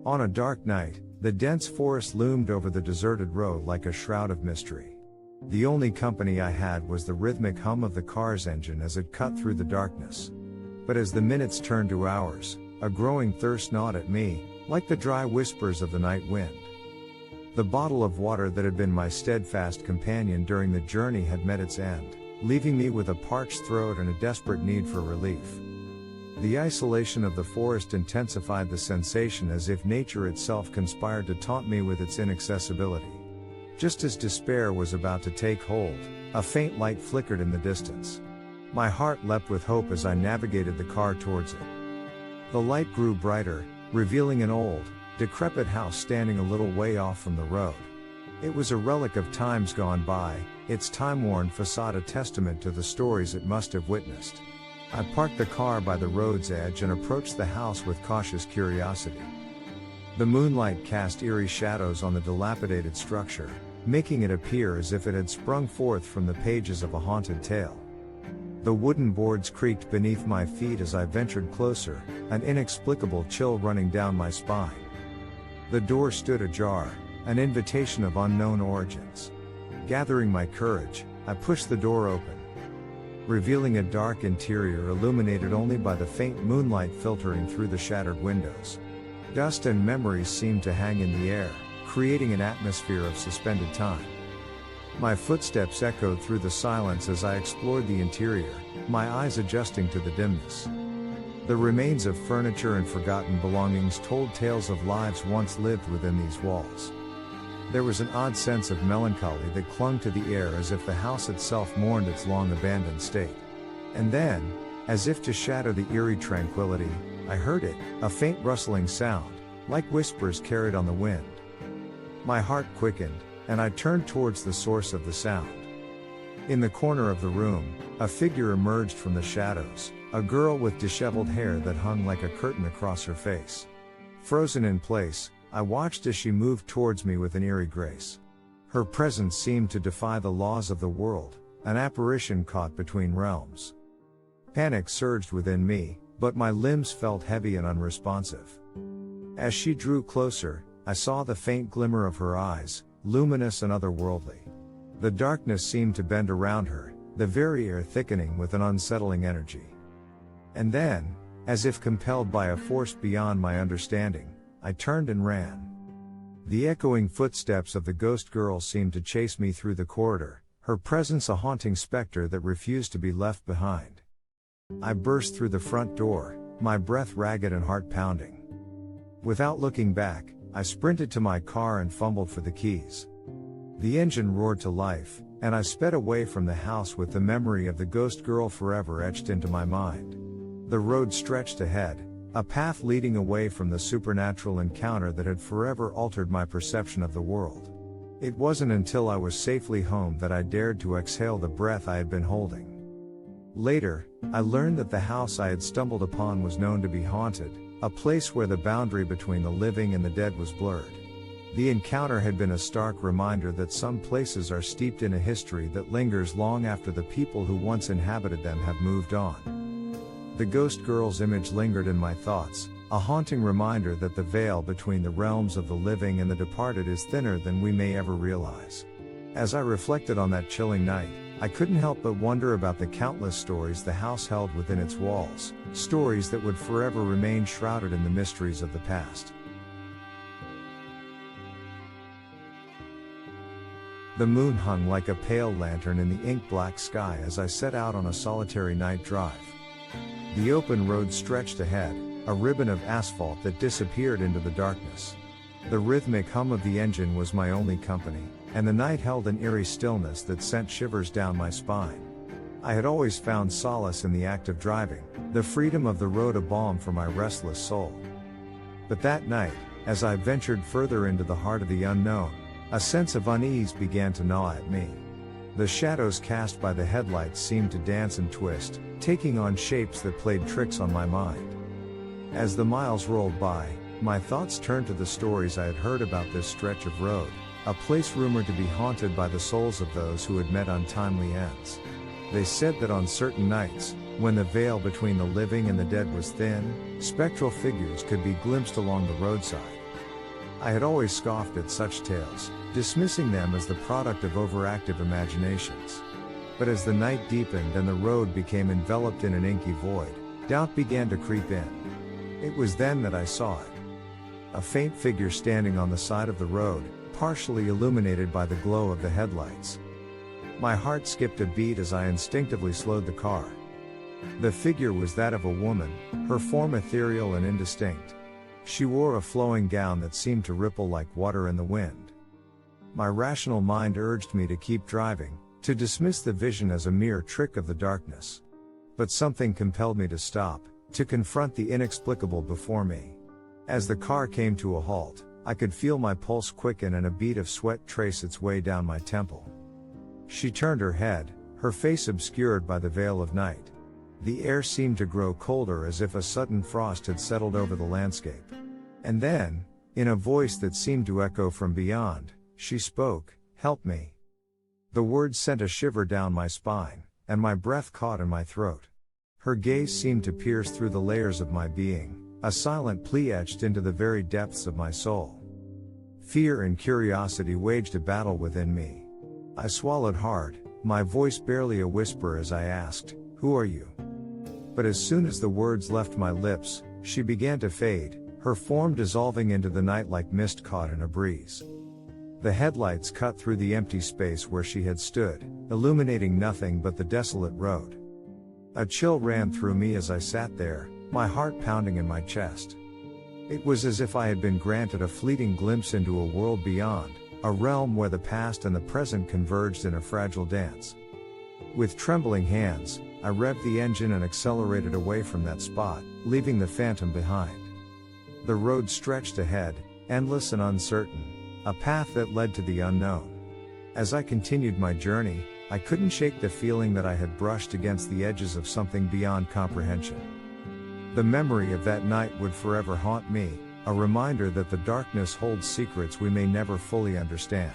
On a dark night, the dense forest loomed over the deserted road like a shroud of mystery. The only company I had was the rhythmic hum of the car's engine as it cut through the darkness. But as the minutes turned to hours, a growing thirst gnawed at me, like the dry whispers of the night wind. The bottle of water that had been my steadfast companion during the journey had met its end, leaving me with a parched throat and a desperate need for relief. The isolation of the forest intensified the sensation, as if nature itself conspired to taunt me with its inaccessibility. Just as despair was about to take hold, a faint light flickered in the distance. My heart leapt with hope as I navigated the car towards it. The light grew brighter, revealing an old, decrepit house standing a little way off from the road. It was a relic of times gone by, its time-worn facade a testament to the stories it must have witnessed. I parked the car by the road's edge and approached the house with cautious curiosity. The moonlight cast eerie shadows on the dilapidated structure, making it appear as if it had sprung forth from the pages of a haunted tale. The wooden boards creaked beneath my feet as I ventured closer, an inexplicable chill running down my spine. The door stood ajar, an invitation of unknown origins. Gathering my courage, I pushed the door open, revealing a dark interior illuminated only by the faint moonlight filtering through the shattered windows. Dust and memories seemed to hang in the air, creating an atmosphere of suspended time. My footsteps echoed through the silence as I explored the interior, my eyes adjusting to the dimness. The remains of furniture and forgotten belongings told tales of lives once lived within these walls. There was an odd sense of melancholy that clung to the air, as if the house itself mourned its long abandoned state. And then, as if to shatter the eerie tranquility, I heard it, a faint rustling sound, like whispers carried on the wind. My heart quickened, and I turned towards the source of the sound. In the corner of the room, a figure emerged from the shadows, a girl with disheveled hair that hung like a curtain across her face. Frozen in place, I watched as she moved towards me with an eerie grace. Her presence seemed to defy the laws of the world, an apparition caught between realms. Panic surged within me, but my limbs felt heavy and unresponsive. As she drew closer, I saw the faint glimmer of her eyes, luminous and otherworldly. The darkness seemed to bend around her, the very air thickening with an unsettling energy. And then, as if compelled by a force beyond my understanding, I turned and ran. The echoing footsteps of the ghost girl seemed to chase me through the corridor, her presence a haunting specter that refused to be left behind. I burst through the front door, my breath ragged and heart pounding. Without looking back, I sprinted to my car and fumbled for the keys. The engine roared to life, and I sped away from the house with the memory of the ghost girl forever etched into my mind. The road stretched ahead, a path leading away from the supernatural encounter that had forever altered my perception of the world. It wasn't until I was safely home that I dared to exhale the breath I had been holding. Later, I learned that the house I had stumbled upon was known to be haunted, a place where the boundary between the living and the dead was blurred. The encounter had been a stark reminder that some places are steeped in a history that lingers long after the people who once inhabited them have moved on. The ghost girl's image lingered in my thoughts, a haunting reminder that the veil between the realms of the living and the departed is thinner than we may ever realize. As I reflected on that chilling night, I couldn't help but wonder about the countless stories the house held within its walls, stories that would forever remain shrouded in the mysteries of the past. The moon hung like a pale lantern in the ink-black sky as I set out on a solitary night drive. The open road stretched ahead, a ribbon of asphalt that disappeared into the darkness. The rhythmic hum of the engine was my only company, and the night held an eerie stillness that sent shivers down my spine. I had always found solace in the act of driving, the freedom of the road a balm for my restless soul. But that night, as I ventured further into the heart of the unknown, a sense of unease began to gnaw at me. The shadows cast by the headlights seemed to dance and twist, taking on shapes that played tricks on my mind. As the miles rolled by, my thoughts turned to the stories I had heard about this stretch of road, a place rumored to be haunted by the souls of those who had met untimely ends. They said that on certain nights, when the veil between the living and the dead was thin, spectral figures could be glimpsed along the roadside. I had always scoffed at such tales, dismissing them as the product of overactive imaginations. But as the night deepened and the road became enveloped in an inky void, doubt began to creep in. It was then that I saw it. A faint figure standing on the side of the road, partially illuminated by the glow of the headlights. My heart skipped a beat as I instinctively slowed the car. The figure was that of a woman, her form ethereal and indistinct. She wore a flowing gown that seemed to ripple like water in the wind. My rational mind urged me to keep driving, to dismiss the vision as a mere trick of the darkness. But something compelled me to stop, to confront the inexplicable before me. As the car came to a halt, I could feel my pulse quicken and a bead of sweat trace its way down my temple. She turned her head, her face obscured by the veil of night. The air seemed to grow colder as if a sudden frost had settled over the landscape. And then, in a voice that seemed to echo from beyond, she spoke, "Help me." The words sent a shiver down my spine, and my breath caught in my throat. Her gaze seemed to pierce through the layers of my being, a silent plea etched into the very depths of my soul. Fear and curiosity waged a battle within me. I swallowed hard, my voice barely a whisper as I asked, "Who are you?" But as soon as the words left my lips, she began to fade, her form dissolving into the night like mist caught in a breeze. The headlights cut through the empty space where she had stood, illuminating nothing but the desolate road. A chill ran through me as I sat there, my heart pounding in my chest. It was as if I had been granted a fleeting glimpse into a world beyond, a realm where the past and the present converged in a fragile dance. With trembling hands, I revved the engine and accelerated away from that spot, leaving the phantom behind. The road stretched ahead, endless and uncertain, a path that led to the unknown. As I continued my journey, I couldn't shake the feeling that I had brushed against the edges of something beyond comprehension. The memory of that night would forever haunt me, a reminder that the darkness holds secrets we may never fully understand.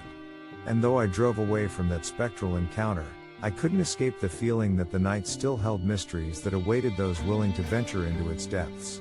And though I drove away from that spectral encounter, I couldn't escape the feeling that the night still held mysteries that awaited those willing to venture into its depths.